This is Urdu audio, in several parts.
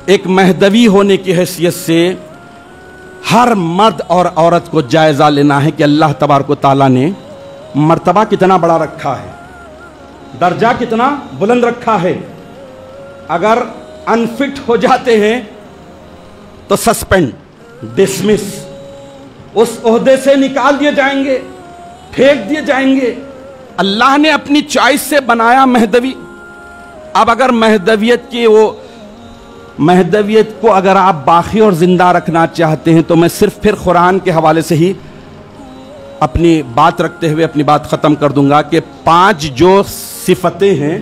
ایک مہدوی ہونے کی حیثیت سے ہر مرد اور عورت کو جائزہ لینا ہے کہ اللہ تبارک و تعالیٰ نے مرتبہ کتنا بڑا رکھا ہے، درجہ کتنا بلند رکھا ہے۔ اگر انفٹ ہو جاتے ہیں تو سسپینڈ، ڈسمس، اس عہدے سے نکال دیے جائیں گے، پھینک دیے جائیں گے۔ اللہ نے اپنی چوائس سے بنایا مہدوی۔ اب اگر مہدویت کو اگر آپ باقی اور زندہ رکھنا چاہتے ہیں تو میں صرف پھر قرآن کے حوالے سے ہی اپنی بات رکھتے ہوئے اپنی بات ختم کر دوں گا کہ 5 جو صفتیں ہیں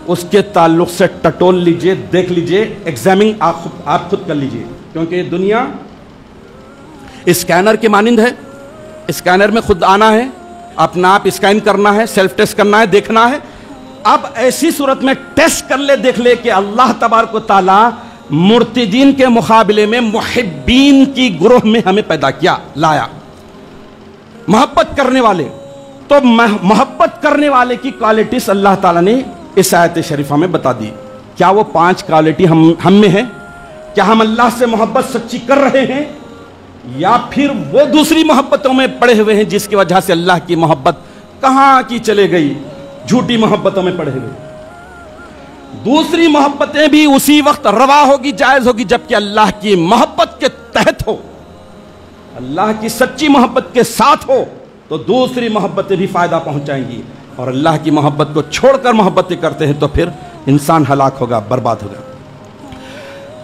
اس کے تعلق سے ٹٹول لیجئے، دیکھ لیجئے، ایگزامنگ آپ خود کر لیجئے، کیونکہ یہ دنیا اسکینر کے مانند ہے۔ اسکینر میں خود آنا ہے، اپنا آپ اسکین کرنا ہے، سیلف ٹیسٹ کرنا ہے، دیکھنا ہے۔ اب ایسی صورت میں ٹیسٹ کر لے، دیکھ لے کہ اللہ تبارک و تعالی مرتدین کے مقابلے میں محبین کی گروہ میں ہمیں پیدا کیا، لایا، محبت کرنے والے۔ تو محبت کرنے والے کی کوالٹیز اللہ تعالیٰ نے اس آیت شریفہ میں بتا دی۔ کیا وہ 5 کوالٹی ہم میں ہے؟ کیا ہم اللہ سے محبت سچی کر رہے ہیں، یا پھر وہ دوسری محبتوں میں پڑے ہوئے ہیں جس کی وجہ سے اللہ کی محبت کہاں کی چلے گئی، جھوٹی محبتوں میں پڑے ہوئے۔ دوسری محبتیں بھی اسی وقت روا ہوگی، جائز ہوگی جبکہ اللہ کی محبت کے تحت ہو، اللہ کی سچی محبت کے ساتھ ہو، تو دوسری محبتیں بھی فائدہ پہنچائیں گی۔ اور اللہ کی محبت کو چھوڑ کر محبتیں کرتے ہیں تو پھر انسان ہلاک ہوگا، برباد ہوگا۔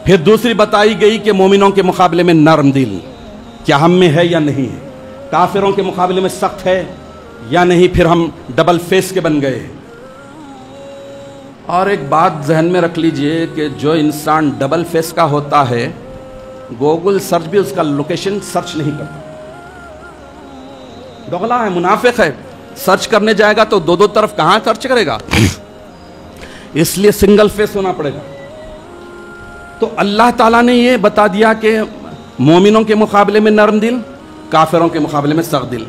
پھر دوسری بتائی گئی کہ مومنوں کے مقابلے میں نرم دل، کیا ہم میں ہے یا نہیں ہے؟ کافروں کے مقابلے میں سخت ہے یا نہیں؟ پھر ہم ڈبل فیس کے بن گئے۔ اور ایک بات ذہن میں رکھ لیجئے کہ جو انسان ڈبل فیس کا ہوتا ہے گوگل سرچ بھی اس کا لوکیشن سرچ نہیں کرتا، دوغلا ہے، منافق ہے۔ سرچ کرنے جائے گا تو دو طرف کہاں سرچ کرے گا؟ اس لیے سنگل فیس ہونا پڑے گا۔ تو اللہ تعالیٰ نے یہ بتا دیا کہ مومنوں کے مقابلے میں نرم دل، کافروں کے مقابلے میں سخت دل۔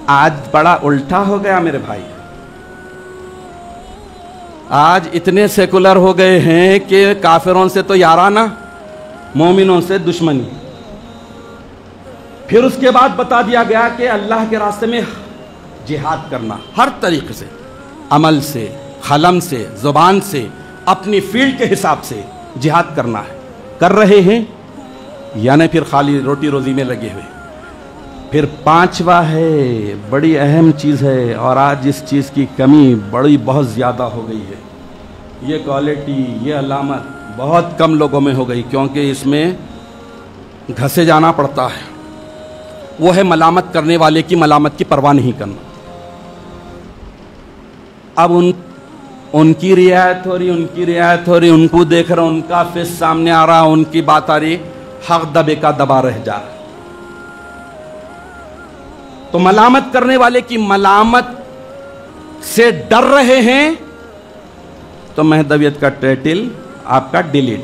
آج بڑا الٹا ہو گیا میرے بھائی، آج اتنے سیکولر ہو گئے ہیں کہ کافروں سے تو یارانہ، مومنوں سے دشمنی۔ پھر اس کے بعد بتا دیا گیا کہ اللہ کے راستے میں جہاد کرنا، ہر طریقے سے، عمل سے، قلم سے، زبان سے، اپنی فیلڈ کے حساب سے جہاد کرنا ہے۔ کر رہے ہیں یعنی پھر خالی روٹی روزی میں لگے ہوئے۔ پھر 5واں ہے، بڑی اہم چیز ہے، اور آج اس چیز کی کمی بہت زیادہ ہو گئی ہے۔ یہ کوالٹی، یہ علامت بہت کم لوگوں میں ہو گئی، کیونکہ اس میں گھسے جانا پڑتا ہے۔ وہ ہے ملامت کرنے والے کی ملامت کی پرواہ نہیں کرنا۔ اب ان کی رعایت ہو رہی، ان کو دیکھ رہا، ان کا فیس سامنے آ رہا، ان کی بات آ رہی، حق دبے کا دبا رہ جا رہا۔ تو ملامت کرنے والے کی ملامت سے ڈر رہے ہیں تو مہدویت کا ٹائٹل آپ کا ڈیلیٹ۔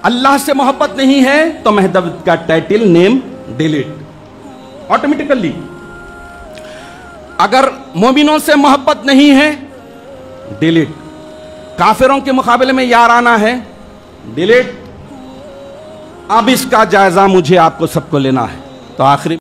اللہ سے محبت نہیں ہے تو مہدویت کا ٹائٹل، نیم ڈیلیٹ آٹومیٹیکلی۔ اگر مومنوں سے محبت نہیں ہے، ڈیلیٹ۔ کافروں کے مقابلے میں یارانہ ہے، ڈیلیٹ۔ اب اس کا جائزہ مجھے آپ کو سب کو لینا ہے۔ تو آخری